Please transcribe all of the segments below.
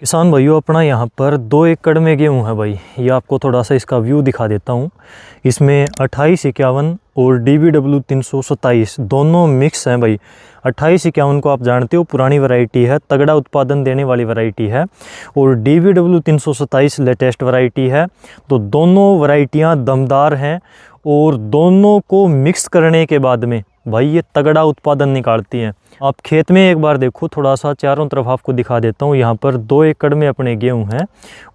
किसान भाइयों, अपना यहाँ पर 2 एकड़ में गेहूँ है भाई। ये आपको थोड़ा सा इसका व्यू दिखा देता हूँ। इसमें 2851 और DBW 327 दोनों मिक्स हैं भाई। 2851 को आप जानते हो, पुरानी वैरायटी है, तगड़ा उत्पादन देने वाली वैरायटी है, और DBW 327 लेटेस्ट वैरायटी है। तो दोनों वैरायटियाँ दमदार हैं और दोनों को मिक्स करने के बाद में भाई ये तगड़ा उत्पादन निकालती हैं। आप खेत में एक बार देखो, थोड़ा सा चारों तरफ आपको दिखा देता हूँ। यहाँ पर 2 एकड़ में अपने गेहूँ हैं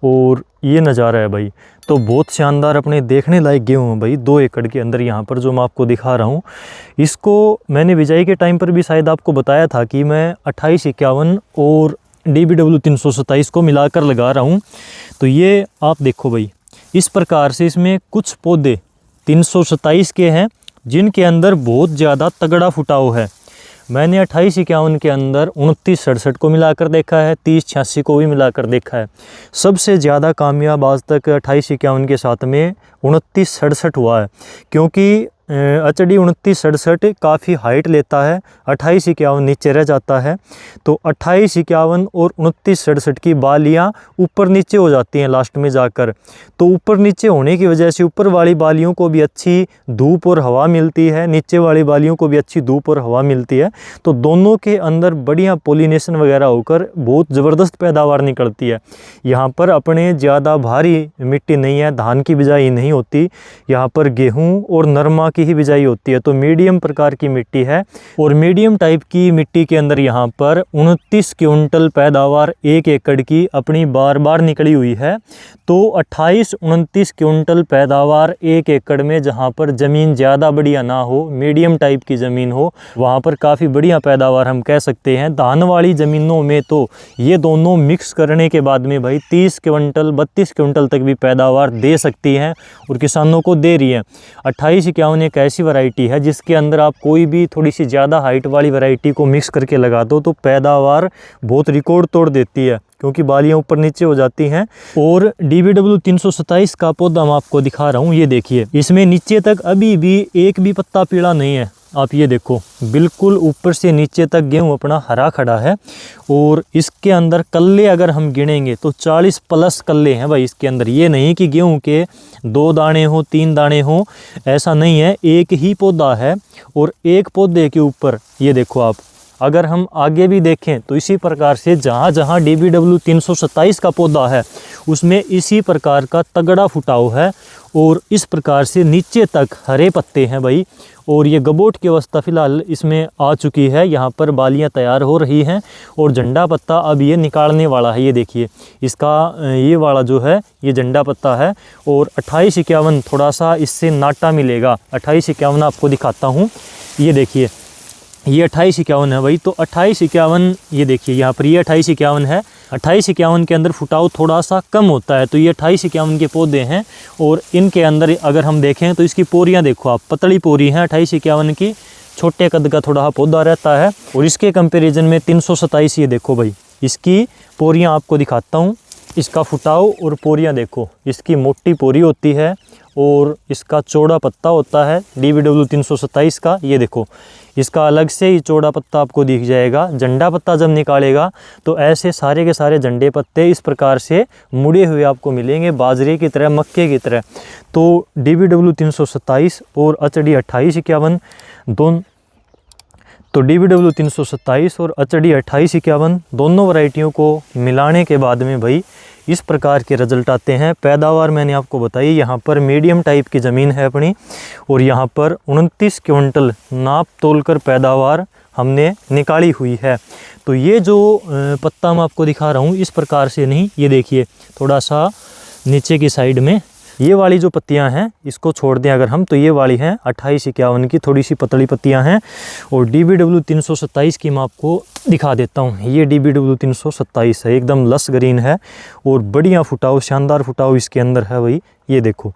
और ये नज़ारा है भाई। तो बहुत शानदार अपने देखने लायक गेहूँ है भाई 2 एकड़ के अंदर। यहाँ पर जो मैं आपको दिखा रहा हूँ, इसको मैंने बिजाई के टाइम पर भी शायद आपको बताया था कि मैं 2851 और DBW 327 को मिलाकर लगा रहा हूँ। तो ये आप देखो भाई, इस प्रकार से इसमें कुछ पौधे 327 के हैं जिनके अंदर बहुत ज़्यादा तगड़ा फुटाव है। मैंने 2851 के अंदर 2967 को मिलाकर देखा है, 3086 को भी मिलाकर देखा है। सबसे ज़्यादा कामयाब आज तक 2851 के साथ में 2967 हुआ है, क्योंकि HD 2967 काफ़ी हाइट लेता है, 2851 नीचे रह जाता है। तो 2851 और 2967 की बालियाँ ऊपर नीचे हो जाती हैं लास्ट में जाकर। तो ऊपर नीचे होने की वजह से ऊपर वाली बालियों को भी अच्छी धूप और हवा मिलती है, नीचे वाली बालियों को भी अच्छी धूप और हवा मिलती है। तो दोनों के अंदर बढ़िया पोलिनेशन वगैरह होकर बहुत ज़बरदस्त पैदावार निकलती है। यहाँ पर अपने ज़्यादा भारी मिट्टी नहीं है, धान की बिजाई नहीं होती, यहाँ पर गेहूँ और नरमा की ही बिजाई होती है। तो मीडियम प्रकार की मिट्टी है और मीडियम टाइप की मिट्टी के अंदर यहाँ पर 29 क्विंटल पैदावार 1 एकड़ की अपनी बार बार निकली हुई है। तो 28-29 क्विंटल पैदावार 1 एकड़ में, जहाँ पर ज़मीन ज़्यादा बढ़िया ना हो, मीडियम टाइप की ज़मीन हो, वहाँ पर काफ़ी बढ़िया पैदावार हम कह सकते हैं। धान वाली ज़मीनों में तो ये दोनों मिक्स करने के बाद में भाई 30 क्विंटल 32 क्विंटल तक भी पैदावार दे सकती हैं और किसानों को दे रही है। 2851 एक ऐसी वैरायटी है जिसके अंदर आप कोई भी थोड़ी सी ज़्यादा हाइट वाली वैरायटी को मिक्स करके लगा दो तो पैदावार बहुत रिकॉर्ड तोड़ देती है, क्योंकि बालियाँ ऊपर नीचे हो जाती हैं। और DBW 327 का पौधा मैं आपको दिखा रहा हूँ, ये देखिए, इसमें नीचे तक अभी भी एक भी पत्ता पीला नहीं है। आप ये देखो, बिल्कुल ऊपर से नीचे तक गेहूँ अपना हरा खड़ा है। और इसके अंदर कल्ले अगर हम गिनेंगे तो 40 प्लस कल्ले हैं भाई इसके अंदर। ये नहीं कि गेहूँ के 2 दाने हो 3 दाने हो, ऐसा नहीं है, एक ही पौधा है। और एक पौधे के ऊपर ये देखो आप, अगर हम आगे भी देखें तो इसी प्रकार से जहाँ जहाँ DBW 327 का पौधा है उसमें इसी प्रकार का तगड़ा फुटाव है और इस प्रकार से नीचे तक हरे पत्ते हैं भाई। और ये गबोट की अवस्था फ़िलहाल इसमें आ चुकी है, यहाँ पर बालियाँ तैयार हो रही हैं और झंडा पत्ता अब ये निकालने वाला है। ये देखिए, इसका ये वाला जो है ये झंडा पत्ता है। और 2851 थोड़ा सा इससे नाटा मिलेगा। 2851 आपको दिखाता हूँ, ये देखिए, ये 2851 है भाई। तो 2851 ये देखिए, यहाँ पर ये 2851 है। 2851 के अंदर फुटाव थोड़ा सा कम होता है। तो ये 2851 के पौधे हैं और इनके अंदर अगर हम देखें तो इसकी पोरियाँ देखो आप, पतली पोरी हैं 2851 की, छोटे कद का थोड़ा पौधा रहता है। और इसके कंपैरिजन में 327 ये देखो भाई, इसकी पोरियाँ आपको दिखाता हूँ, इसका फुटाव और पोरियाँ देखो, इसकी मोटी पोरी होती है और इसका चौड़ा पत्ता होता है DBW 327 का। ये देखो, इसका अलग से ही चौड़ा पत्ता आपको दिख जाएगा। झंडा पत्ता जब निकालेगा तो ऐसे सारे के सारे झंडे पत्ते इस प्रकार से मुड़े हुए आपको मिलेंगे, बाजरे की तरह, मक्के की तरह। तो DBW 327 और HD 2851 दोनों, तो DBW 327 और HD 2851 दोनों वैरायटियों को मिलाने के बाद में भाई इस प्रकार के रिजल्ट आते हैं। पैदावार मैंने आपको बताई, यहाँ पर मीडियम टाइप की ज़मीन है अपनी और यहाँ पर 29 क्विंटल नाप तोलकर पैदावार हमने निकाली हुई है। तो ये जो पत्ता मैं आपको दिखा रहा हूँ इस प्रकार से नहीं, ये देखिए थोड़ा सा नीचे की साइड में ये वाली जो पत्तियां हैं इसको छोड़ दें अगर हम, तो ये वाली हैं 2851 की, थोड़ी सी पतली पत्तियां हैं। और DBW 327 की मैं आपको दिखा देता हूँ, ये DBW 327 है, एकदम लस ग्रीन है और बढ़िया फुटाव, शानदार फुटाव इसके अंदर है भाई, ये देखो।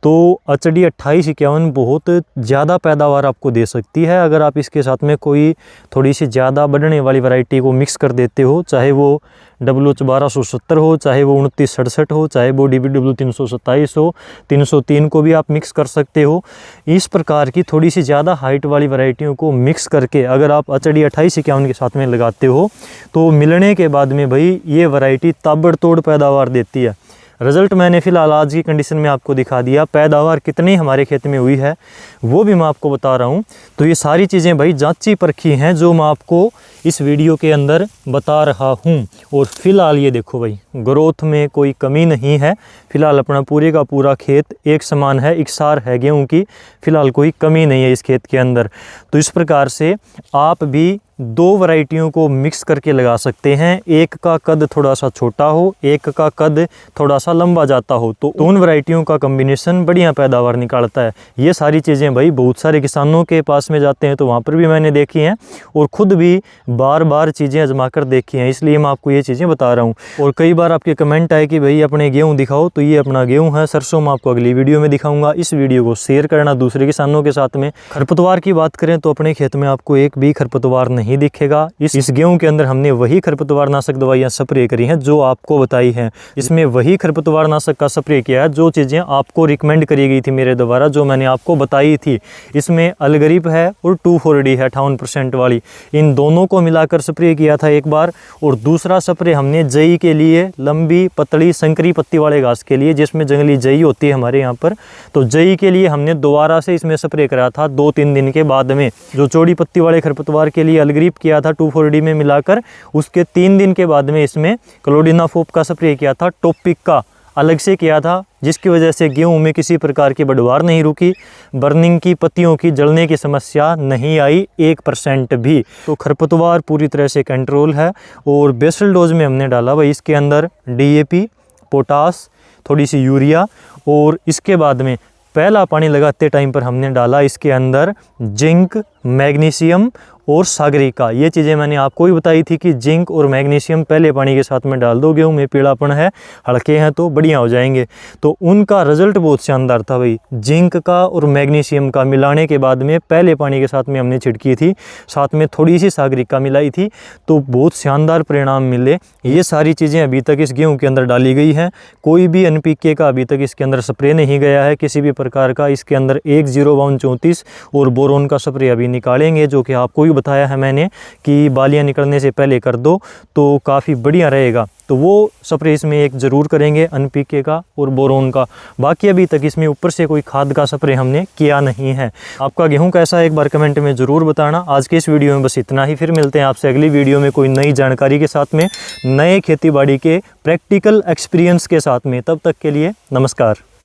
तो HD 2851 बहुत ज़्यादा पैदावार आपको दे सकती है अगर आप इसके साथ में कोई थोड़ी सी ज़्यादा बढ़ने वाली वैरायटी को मिक्स कर देते हो, चाहे वो WH 1270 हो, चाहे वो 2967 हो, चाहे वो DBW 327 हो, 303 को भी आप मिक्स कर सकते हो। इस प्रकार की थोड़ी सी ज़्यादा हाइट वाली वैरायटियों को मिक्स करके अगर आप HD 2851 के साथ में लगाते हो तो मिलने के बाद में भाई ये वैरायटी ताबड़तोड़ पैदावार देती है। रिज़ल्ट मैंने फ़िलहाल आज की कंडीशन में आपको दिखा दिया, पैदावार कितनी हमारे खेत में हुई है वो भी मैं आपको बता रहा हूँ। तो ये सारी चीज़ें भाई जांची परखी हैं जो मैं आपको इस वीडियो के अंदर बता रहा हूँ। और फ़िलहाल ये देखो भाई, ग्रोथ में कोई कमी नहीं है। फ़िलहाल अपना पूरे का पूरा खेत एक समान है, इकसार है गेहूँ की, फ़िलहाल कोई कमी नहीं है इस खेत के अंदर। तो इस प्रकार से आप भी दो वैरायटियों को मिक्स करके लगा सकते हैं। एक का कद थोड़ा सा छोटा हो, एक का कद थोड़ा सा लंबा जाता हो, तो उन वैरायटियों का कॉम्बिनेशन बढ़िया पैदावार निकालता है। ये सारी चीज़ें भाई बहुत सारे किसानों के पास में जाते हैं तो वहाँ पर भी मैंने देखी हैं और ख़ुद भी बार बार चीज़ें आजमा कर देखी हैं, इसलिए मैं आपको ये चीज़ें बता रहा हूँ। और कई बार आपके कमेंट आए कि भाई अपने गेहूँ दिखाओ, तो ये अपना गेहूँ है, सरसों मैं आपको अगली वीडियो में दिखाऊँगा। इस वीडियो को शेयर करना दूसरे किसानों के साथ में। खरपतवार की बात करें तो अपने खेत में आपको एक भी खरपतवार नहीं दिखेगा। इस गेहूं के अंदर हमने वही खरपतवार नाशक दवाइयां स्प्रे करी हैं जो आपको बताई हैं। इसमें वही खरपतवार नाशक का स्प्रे किया है जो चीज़ें आपको रिकमेंड करी गई थी मेरे द्वारा, जो मैंने आपको बताई थी। इसमें अलगरिप है और 2,4-D है 58% वाली, इन दोनों को मिलाकर स्प्रे किया था एक बार। और दूसरा स्प्रे हमने जई के लिए, लंबी पतली संकरी पत्ती वाले घास के लिए जिसमें जंगली जई होती है हमारे यहाँ पर, तो जई के लिए हमने दोबारा से इसमें स्प्रे करा था 2-3 दिन के बाद में। जो चौड़ी पत्ती वाले खरपतवार के लिए अलगरिप किया था 2,4-D में मिलाकर, उसके 3 दिन के बाद में इसमें क्लोडिनाफोप का स्प्रे किया था, टॉपिक का अलग से किया था, जिसकी वजह से गेहूं में किसी प्रकार की बढ़वार नहीं रुकी, बर्निंग की, पत्तियों की जलने की समस्या नहीं आई 1% भी। तो खरपतवार पूरी तरह से कंट्रोल है। और बेसल डोज में हमने डाला भाई इसके अंदर DAP, पोटास, थोड़ी सी यूरिया, और इसके बाद में पहला पानी लगाते टाइम पर हमने डाला इसके अंदर जिंक, मैग्नीशियम और सागरिका। ये चीज़ें मैंने आपको भी बताई थी कि जिंक और मैग्नीशियम पहले पानी के साथ में डाल दो, गेहूँ में पीलापन है, हल्के हैं तो बढ़िया हो जाएंगे। तो उनका रिजल्ट बहुत शानदार था भाई। जिंक का और मैग्नीशियम का मिलाने के बाद में पहले पानी के साथ में हमने छिड़की थी, साथ में थोड़ी सी सागरिका मिलाई थी, तो बहुत शानदार परिणाम मिले। ये सारी चीज़ें अभी तक इस गेहूँ के अंदर डाली गई हैं। कोई भी NPK का अभी तक इसके अंदर स्प्रे नहीं गया है किसी भी प्रकार का। इसके अंदर 1-0-52-34 और बोरोन का स्प्रे अभी निकालेंगे, जो कि आपको भी बताया है मैंने कि बालियां निकलने से पहले कर दो तो काफ़ी बढ़िया रहेगा। तो वो स्प्रे इसमें एक ज़रूर करेंगे NPK का और बोरोन का। बाकी अभी तक इसमें ऊपर से कोई खाद का स्प्रे हमने किया नहीं है। आपका गेहूं कैसा है एक बार कमेंट में ज़रूर बताना। आज के इस वीडियो में बस इतना ही, फिर मिलते हैं आपसे अगली वीडियो में कोई नई जानकारी के साथ में, नए खेतीबाड़ी के प्रैक्टिकल एक्सपीरियंस के साथ में। तब तक के लिए नमस्कार।